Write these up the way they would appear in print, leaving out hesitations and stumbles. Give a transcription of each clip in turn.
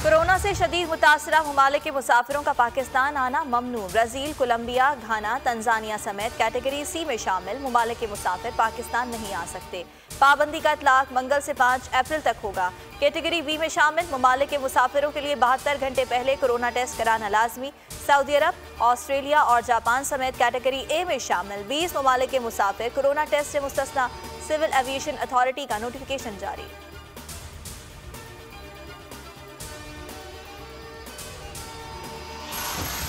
Corona से शदीद मुतासरा ममालिक के मुसाफिरों का पाकिस्तान आना ममनू। ब्राज़ील, कोलंबिया, घाना, तंजानिया समेत कैटेगरी सी में शामिल ममालिक के मुसाफिर पाकिस्तान नहीं आ सकते। पाबंदी का इतलाक मंगल से 5 अप्रैल तक होगा। कैटेगरी बी में शामिल ममालिक के मुसाफिरों के लिए 72 घंटे पहले कोरोना टेस्ट कराना लाजमी। सऊदी अरब, ऑस्ट्रेलिया और जापान समेत कैटेगरी ए में शामिल 20 ममालिक के मुसाफिर कोरोना टेस्ट से मुस्तस्ना। सिविल एविएशन अथॉरिटी का नोटिफिकेशन जारी।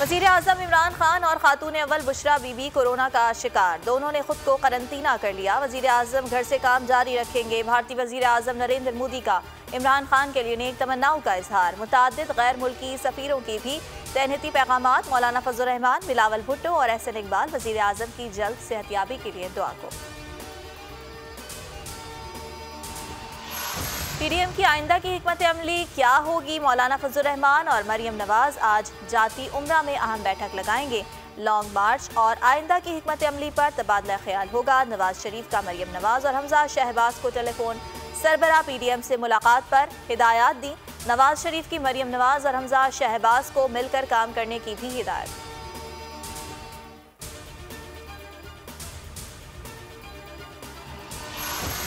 वज़ीर आज़म इमरान खान और खातून अव्वल बुशरा बीबी कोरोना का शिकार। दोनों ने खुद को करंतना कर लिया। वज़ीर आज़म घर से काम जारी रखेंगे। भारतीय वज़ीर आज़म नरेंद्र मोदी का इमरान खान के लिए नेक तमन्नाओं का इजहार। मुताद्दिद गैर मुल्की सफ़ीरों की भी तहनीती पैगामात। मौलाना फजल रहमान, बिलावल भुट्टो और एहसन इकबाल वज़ीर आज़म की जल्द सेहतियाबी के लिए दुआ को। पीडीएम की आइंदा की हिकमत अमली क्या होगी? मौलाना फजल रहमान और मरियम नवाज आज जाती उम्रा में अहम बैठक लगाएंगे। लॉन्ग मार्च और आइंदा की हिकमत अमली पर तबादला ख्याल होगा। नवाज शरीफ का मरियम नवाज और हमजा शहबाज को टेलीफोन सरबराह पीडीएम से मुलाकात पर हिदायत दी। नवाज शरीफ की मरियम नवाज और हमजा शहबाज को मिलकर काम करने की भी हिदायत।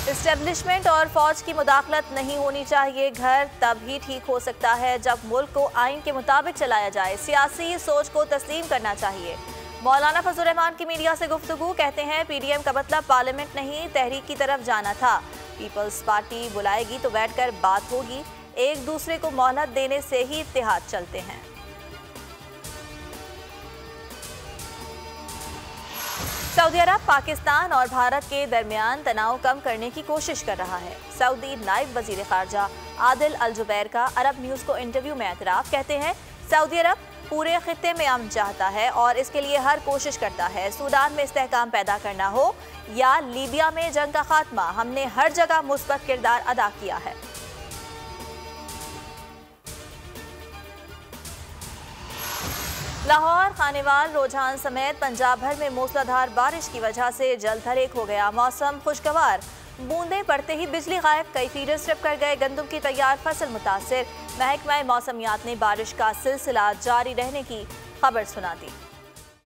इस्टेब्लिशमेंट और फौज की मुदाखलत नहीं होनी चाहिए। घर तब ही ठीक हो सकता है जब मुल्क को आइन के मुताबिक चलाया जाए। सियासी सोच को तस्लीम करना चाहिए। मौलाना फजल रहमान की मीडिया से गुफ्तगू। कहते हैं पीडीएम का मतलब पार्लियामेंट नहीं तहरीक की तरफ जाना था। पीपल्स पार्टी बुलाएगी तो बैठकर बात होगी। एक दूसरे को मोहलत देने से ही इत्तेहाद चलते हैं। सऊदी अरब पाकिस्तान और भारत के दरमियान तनाव कम करने की कोशिश कर रहा है। सऊदी नायब वजीर खारजा आदिल अल जुबैर का अरब न्यूज़ को इंटरव्यू में एतराफ़। कहते हैं सऊदी अरब पूरे खित्ते में अमन चाहता है और इसके लिए हर कोशिश करता है। सूडान में इस्तेहकाम पैदा करना हो या लीबिया में जंग का खात्मा, हमने हर जगह मुस्बत किरदार अदा किया है। लाहौर, खानेवाल, रोजान समेत पंजाब भर में मूसलाधार बारिश की वजह से जलधरेक हो गया। मौसम खुशगवार, बूंदें पड़ते ही बिजली गायब। कई फीडर स्ट्रिप कर गए। गंदम की तैयार फसल मुतासिर। महकमा मौसमियात ने बारिश का सिलसिला जारी रहने की खबर सुना दी।